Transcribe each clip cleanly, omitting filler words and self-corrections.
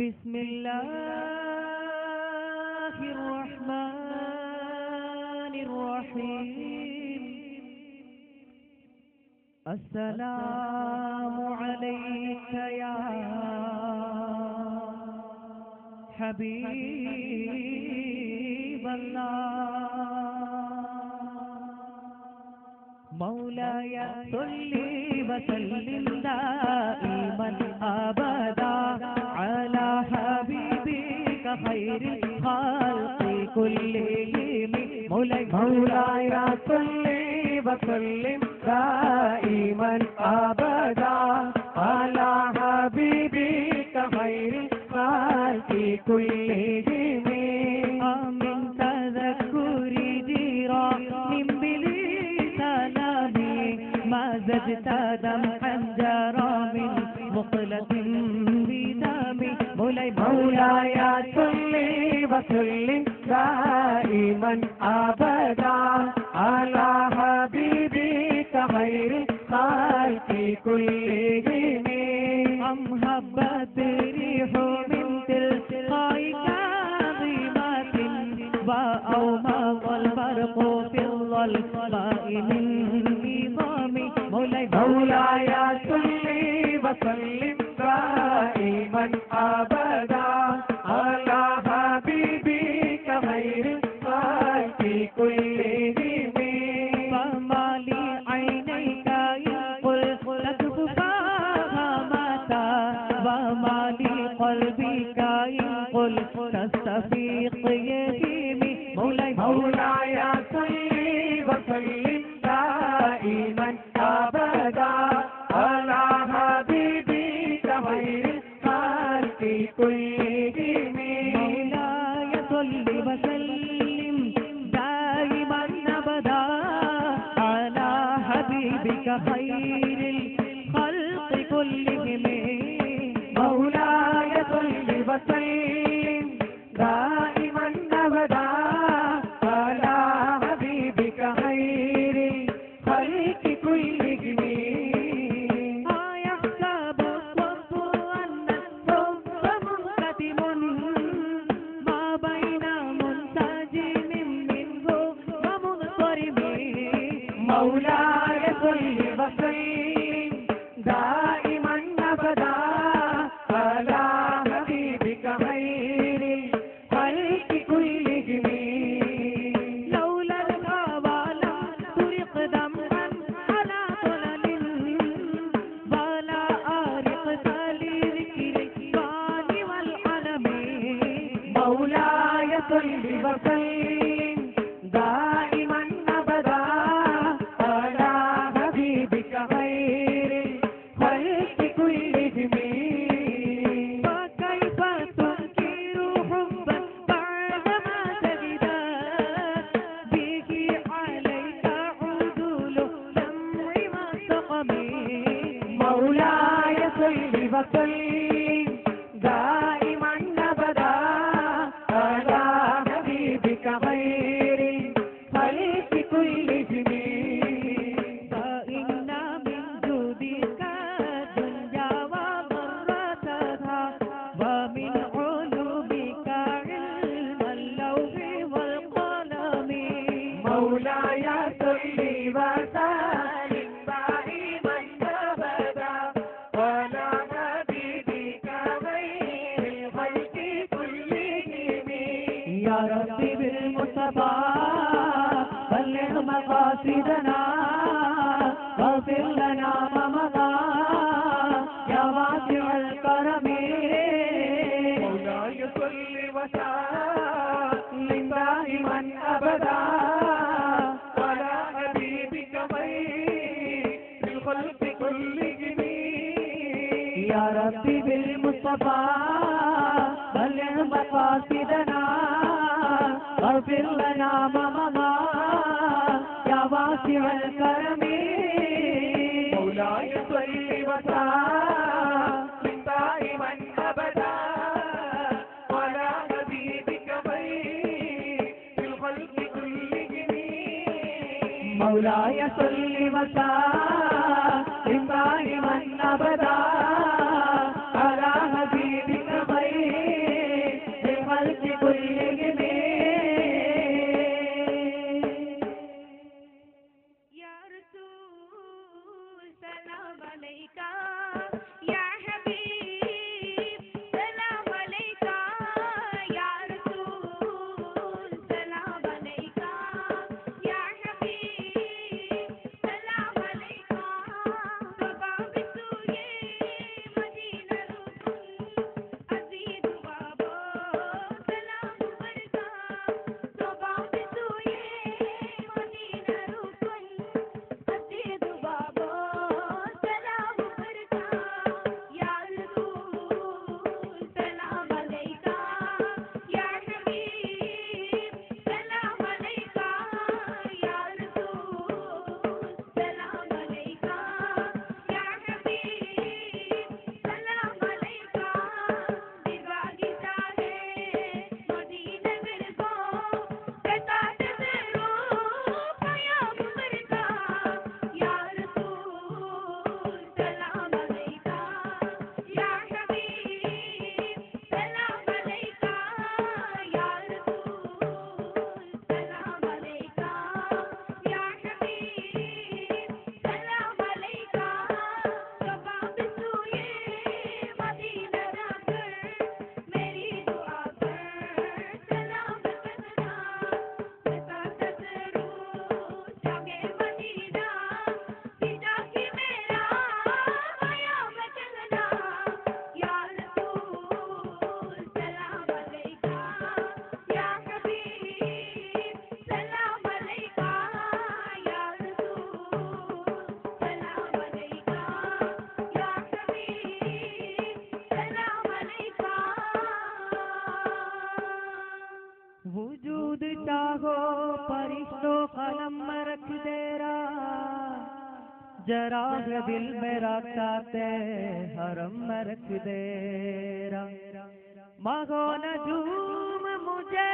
بسم الله الرحمن الرحيم السلام عليك يا حبيب الله مولاي صل وسلم دائما أبدا على حبيبك خير الخلق كلهم مولاي صل وسلم دائما أبدا على حبيبك خير الخلق كلهم من تذكر جيران ما زدت دمعا جرى من مقلة بدمي مولاي صل وسلم دائما أبدا على حبيبك خير الخلق كلهم هبت الريح من تلقاء كاظمات وأومض البرق في الظلماء من مولاي صل وسلم دائما أبدا على حبيبك خير الخلق كلهم فما لي عينيك قلت لك فهمتا وما لي قلبك قلت تستفيق يتيمي مولاي صل وسلم دائما أبدا على حبيبك خير الخلق كلهم مولاي صل وسلم دائما أبدا على حبيبك خير الخلق كلهم مولاي صل وسلم دائما أبدا على حبيبك خير الخلق كلهم أيحسب الصف أن الصف منكتم ما بين منسجم منه ومضطرب مولاي صل وسلم دائما أبدا على حبيبك خير الخلق كلهم مولاي صل وسلم دائما أبدا على حبيبك خير الخلق كلهم فكيف تنكر حبا بعدما شهدت به عليك عدول الشمع والسقم مولاي صل وسلم دائما أبدا على حبيبك خير الخلق كلهم فإن من جودك الدنيا وضرتها ومن علومك علم اللوح والقلم مولاي صل وسلم دائما أبدا على حبيبك خير الخلق كلهم يا ربي بالمصطفى بلغ مقاصدنا واغفر لنا ما مضى يا واسع الكرم مولاي صل وسلم دائما أبدا على حبيبك خير الخلق كلهم يا ربي بالمصطفى بلغ مقاصدنا واغفر لنا ما مضى يا واسع الكرم مولاي صل وسلم دائما أبدا على حبيبك خير الخلق كلهم مولاي صل وسلم دائما أبدا على حبيبك خير जरा है दिल मेरा चाहते हरम में रख देरा मांगो न झूम मुझे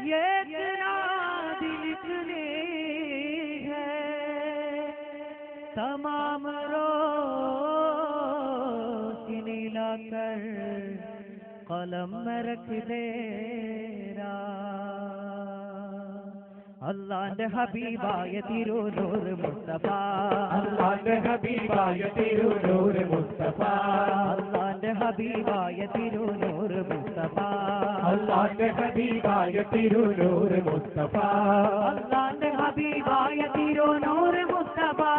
ये तेरा दिल इतनी है तमाम रोशनी लाकर कलम में रख देरा अल्लाह ने हबीबा ये तिरु नूर मुस्तफा अल्लाह ने हबीबा ये तिरु नूर मुस्तफा अल्लाह ने हबीबा ये तिरु नूर मुस्तफा अल्लाह ने हबीबा ये तिरु नूर मुस्तफा अल्लाह ने हबीबा ये तिरु नूर मुस्तफा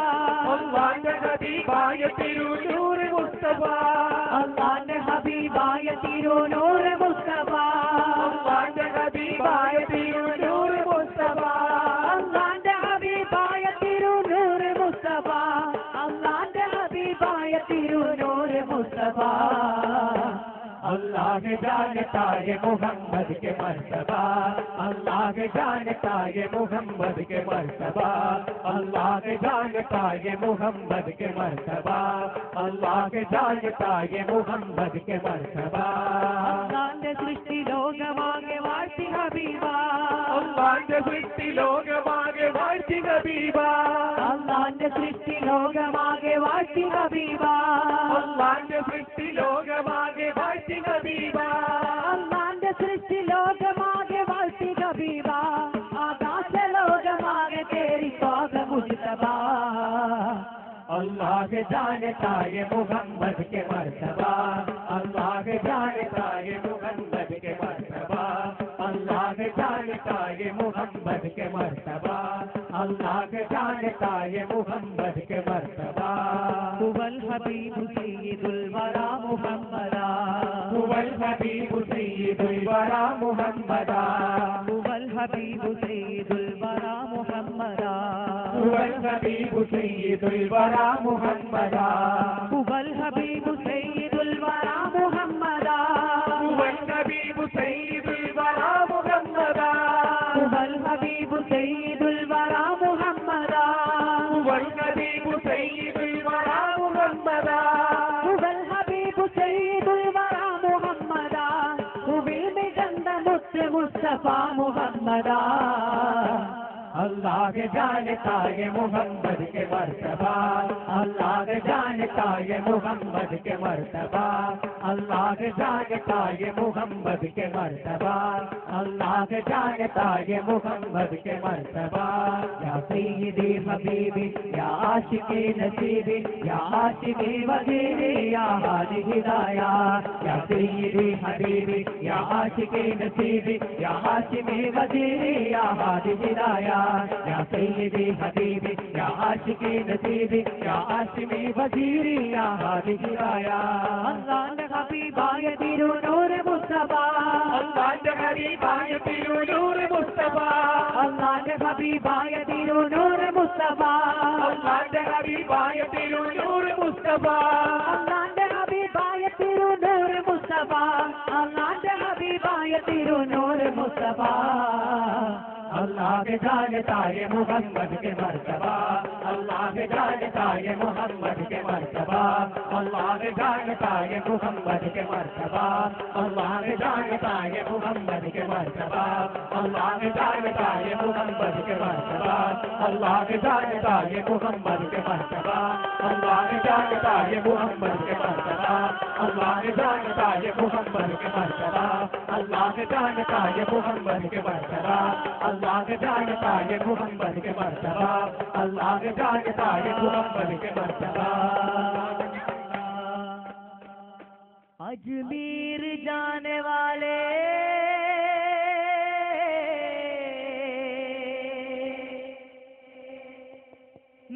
अल्लाह ने हबीबा ये तिरु नूर मुस्तफा अल्लाह ने हबीबा ये तिरु नूर मुस्तफा अल्लाह ने हबीबा ये तिरु नूर मुस्तफा अल्लाह ने हबीबा ये तिरु नूर मुस्तफा अल्लाह ने हबीबा ये तिरु नूर मुस्तफा अल्लाह जानता ये मोहम्मद के मर्तबा अल्लाह जानता ये मोहम्मद के मर्तबा अल्लाह जानता ये मोहम्मद के मर्तबा अल्लाह जानता ये मोहम्मद के मर्तबा अल्लाह ने सृष्टि लोग मांगे वार्ती हबीबा अल्लाह ने सृष्टि लोग मांगे वार्ती हबीबा अल्लाह ने सृष्टि लोग मांगे वार्ती हबीबा अल्लाह ने सृष्टि लोग मांगे वार्ती हबीबा अल्लाह ने सृष्टि लोग मांगे वार्ती हबीबा आकाश से लोग मांगे तेरी सौग मुजतबा अल्लाह जानता ये मोहम्मद के मर्तबा अल्लाह जानता ये मोहम्मद के मर्तबा अल्लाह जानता ये मोहम्मद के मर्तबा अल्लाह जानता ये मोहम्मद के मर्तबा हुवल हबीब सय्यदुल वरा मुहम्मदा हुवल हबीब सय्यदुल वरा मुहम्मदा हुवल हबीब सय्यदुल वरा मुहम्मदा हुवल हबीब सय्यदुल वरा मुहम्मदा हुवल हबीब सय्यदुल वरा मुहम्मदा हुवल हबीब सय्यदुल वरा मुहम्मदा हुवल हबीब सय्यदुल वरा मुहम्मदा हुवल हबीब सय्यदुल वरा मुहम्मदा हुवल हबीब सय्यदुल वरा मुहम्मदा हुविल में गंदा मुस्तफा मुहम्मदा अल्लाह जानता ये मोहम्मद के मर्तबा अल्लाह जानता ये मोहम्मद के मर्तबा अल्लाह जानता ये मोहम्मद के मर्तबा अल्लाह जानता ये मोहम्मद के मर्तबा या सय्यदी हबीबी या आशिकी नसीबी या हाशिमी वजीरी या हादी हिदाया या सय्यदी हबीबी या आशिकी नसीबी या हाशिमी वजीरी या हादी हिदाया या सय्यदी हबीबी या आशिकी नसीबी या हाशिमी वजीरी या हादी हिदाया अल्लाह ने हबीबा ये तिरु नूर मुस्तफा अल्लाह ने हबीबा ये तिरु नूर मुस्तफा अल्लाह ने हबीबा ये तिरु नूर मुस्तफा अल्लाह ने हबीबा ये तिरु नूर मुस्तफा अल्लाह ने हबीबा ये तिरु नूर मुस्तफा अल्लाह ने हबीबा ये तिरु नूर मुस्तफा अल्लाह जानता ये मोहम्मद के मर्तबा अल्लाह जानता ये मोहम्मद के मर्तबा अल्लाह जानता ये मोहम्मद के मर्तबा अल्लाह जानता ये मोहम्मद के मर्तबा अल्लाह जानता ये मोहम्मद के मर्तबा अल्लाह जानता ये मोहम्मद के मर्तबा अल्लाह जानता ये मोहम्मद के मर्तबा अल्लाह जानता ये मोहम्मद के मर्तबा अल्लाह जानता ये मोहम्मद के मर्तबा अल्लाह जानता ये मोहम्मद के मर्तबा अल्लाह जानता ये मोहम्मद के मर्तबा अजमीर जाने वाले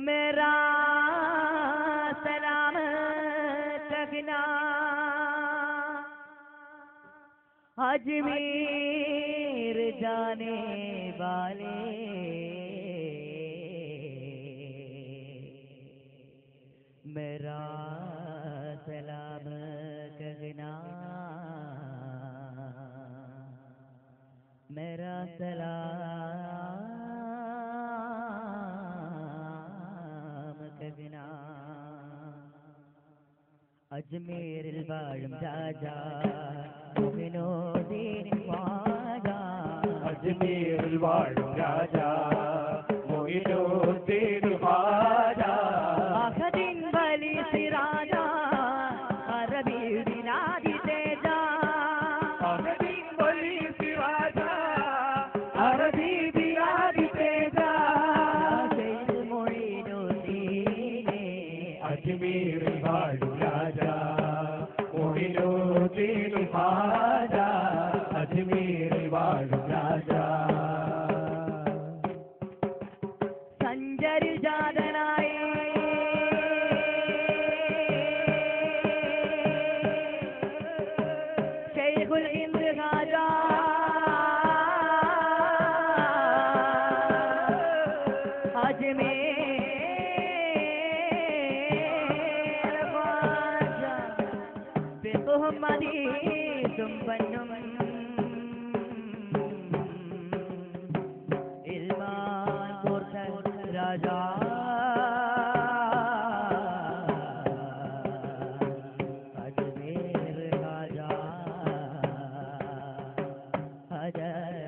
मेरा सलाम कहना अजमीर जाने वाले मेरा सलाम कहना मेरा सलाम അജ്മീരിൽ വാഴും രാജാ മുഅ്മിനൂദ്ദീൻ ഖ്വാജാ അജ്മീരിൽ വാഴും രാജാ മുഅ്മിനൂദ്ദീൻ ഖ്വാജാ അഹദിൻ വലി സിറാജാ അറബി ബിലാദി തേജാ അഹദിൻ വലി സിറാജാ അറബി ബിലാദി തേജാ ശൈഖ് മുഈനുദ്ദീൻ അജ്മീരിൽ വാഴും രാജാ മുഅ്മിനൂദ്ദീൻ ഖ്വാജാ അജ്മീരിൽ വാഴും രാജാ സഞ്ചരി ജാതനായി ശൈഖുൽ ഹിന്ദ് ഖാജാ അജ്മീർ ഖാജാ ഫിഖ്ഹും ഹദീസും ഫന്നും ഇൽമാൻ കോർത്ത രാജാ അജ്മീർ ഖാജാ അജ്മീർ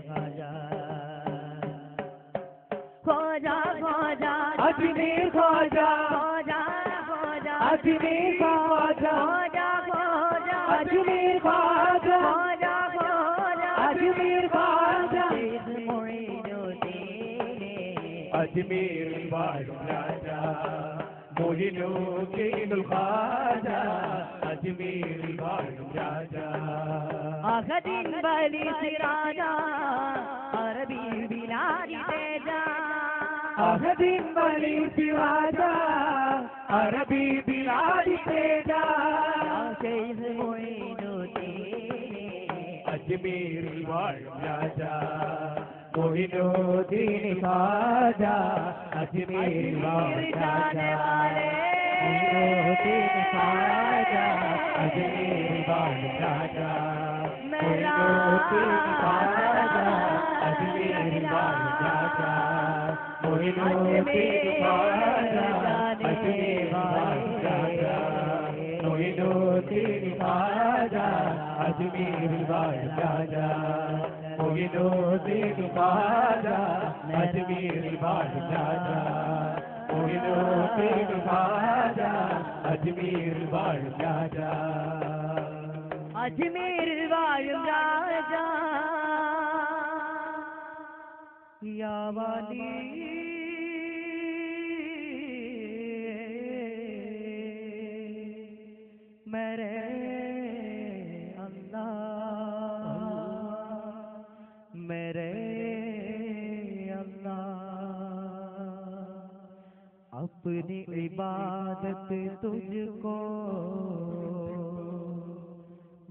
ഖാജാ ഖാജാ ഖാജാ अजमेर ख्वाजा ഖാജാ ഖാജാ अजमेर ख्वाजा ഖാജാ ഖാജാ अजमेर ख्वाजा ഖാജാ ഖാജാ अजमेर ख्वाजा ശൈഖ് മുഈനുദ്ദീൻ अजमेर वाഴും രാജാ മുഈനുദ്ദീൻ ഖ്വാജാ अजमेर വാഴും രാജാ അഹദിൻ വലി സിറാജാ അറബി ബിലാദി തേജാ അഹദിൻ വലി സിറാജാ അറബി ബിലാദി തേജാ ശൈഖ് മുഈനുദ്ദീൻ അജ്മീർ വാഴും രാജാ മുഈനുദ്ദീൻ ഖ്വാജാ അജ്മീർ വാഴും രാജാ മുഈനുദ്ദീൻ ഖ്വാജാ അജ്മീർ വാഴും രാജാ മുഈനുദ്ദീൻ ഖ്വാജാ അജ്മീർ വാഴും രാജാ മുഈനുദ്ദീൻ ഖ്വാജാ അജ്മീർ വാഴും രാജാ മുഈനുദ്ദീൻ ഖ്വാജാ അജ്മീർ വാഴും രാജാ മുഈനുദ്ദീൻ ഖ്വാജാ അജ്മീർ വാഴും രാജാ മുഈനുദ്ദീൻ ഖ്വാജാ അജ്മീർ വാഴും രാജാ അജ്മീരിൽ വാഴും രാജാ യാ വലി മേരെ അല്ലാഹ് മേരെ അല്ലാഹ് अपनी इबादत तुझको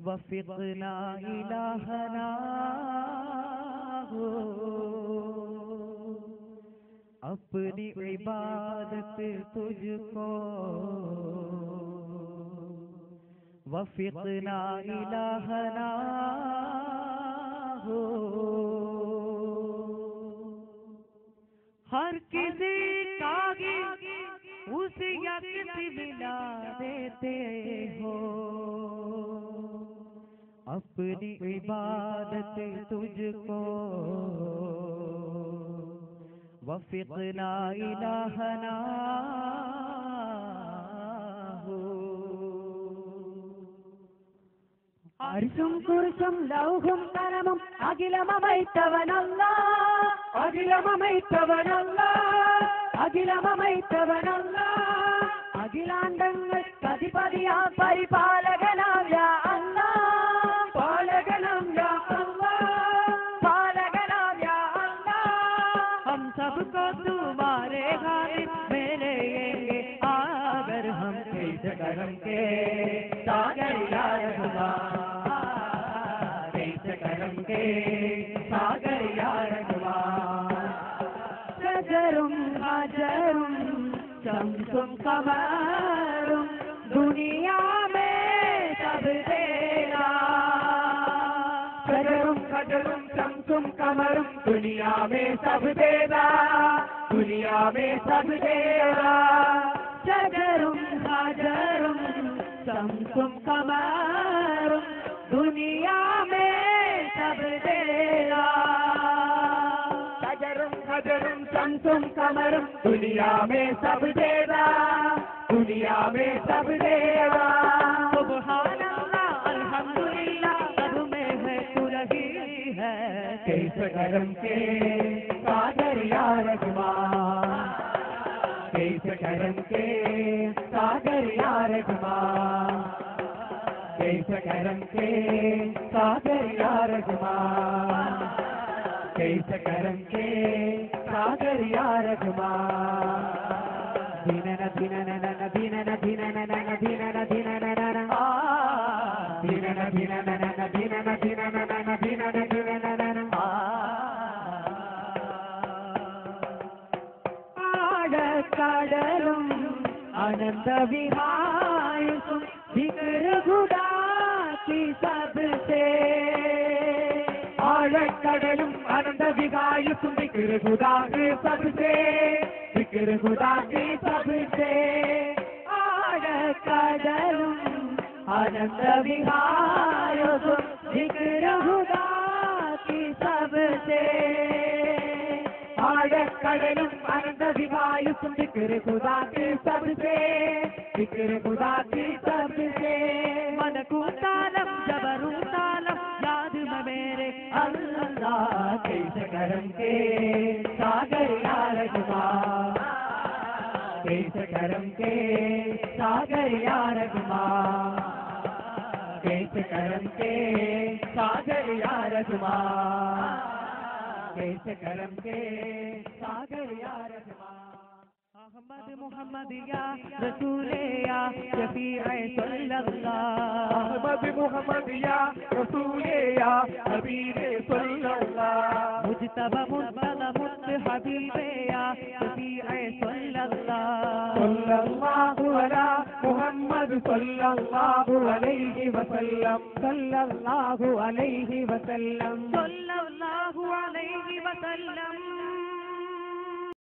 वफ़िक़ना इलाहना हो अपनी इबादत तुझको वफ़िक़ना इलाहना हो हर किसी का उस यक से मिला देते हो अपनी इबादत तुझको वफ़िक़ना इलाहना हो അരിശും കുറിച്ചും ലൗഹും കലമും അഖിലമൈത്തവനല്ല അഖിലമൈത്തവനല്ല അഖിലമൈത്തവനല്ല അഖിലാണ്ടങ്ങൾ പതിപതിയാ പരിപാലകനാം യാ അല്ലാഹ് പാലകനാം യാ അല്ലാഹ് പാലകനാം യാ അല്ലാഹ് हम सबको तुम्हारे हाथ में लेंगे अगर हम कैसे करम के सागर यार खुदा कैसे करम के सागर यार खुदा शजरुम हजरुम शम्सुम कमरुम दुनिया में सब तेरा शजरुम खजरुम शम्सुम कमरुम दुनिया में सब तेरा दुनिया में सब तेरा शजरुम हजरुम शम्सुम कमरुम दुनिया में सब तेरा शजरुम हजरुम शम्सुम कमरुम दुनिया में सब तेरा दुनिया में सब तेरा सुभान अल्लाह अल्हम्दुलिल्लाह सब में है तू रही है कैसे करम के सागर या रहमान कैसे करम के सागर या रहमान कैसे करम के सागर या रहमान कैसे करम के सागर या रहमान दीनन दीनन दीनन दीनन दीनन दीनन दीनन दीनन दीनन दीनन दीनन दीनन ആഴക്കടലും आनंद विहायुसुम जिक्र खुदा की सबसे ആഴക്കടലും आनंद विहायुसुम जिक्र खुदा की सबसे जिक्र खुदा की सबसे ആഴക്കടലും आनंद विहायुसुम जिक्र खुदा की सबसे ആഴക്കടലും आनंद विहायुसुम जिक्र खुदा की सबसे जिक्र खुदा की सबसे मन को तालम जबरू तालम याद में मेरे अल्लाह कैसे करम के सागर या रहमान कैसे करम के सागर या रहमान कैसे करम के सागर या रहमान कैसे करम के सागर या रहमान अहमद मोहम्मद या रसूल या शफीअ सल्लल्लाह अहमद मोहम्मद या रसूल या हबीब सल्लल्लाह मुजतबा मुर्तज़ा मुत हबीब या शफीअ सल्लल्लाह सल्लल्लाहु अला मुहम्मद सल्लल्लाहु अलैहि वसल्लम सल्लल्लाहु अलैहि वसल्लम सल्लल्लाहु अलैहि वसल्लम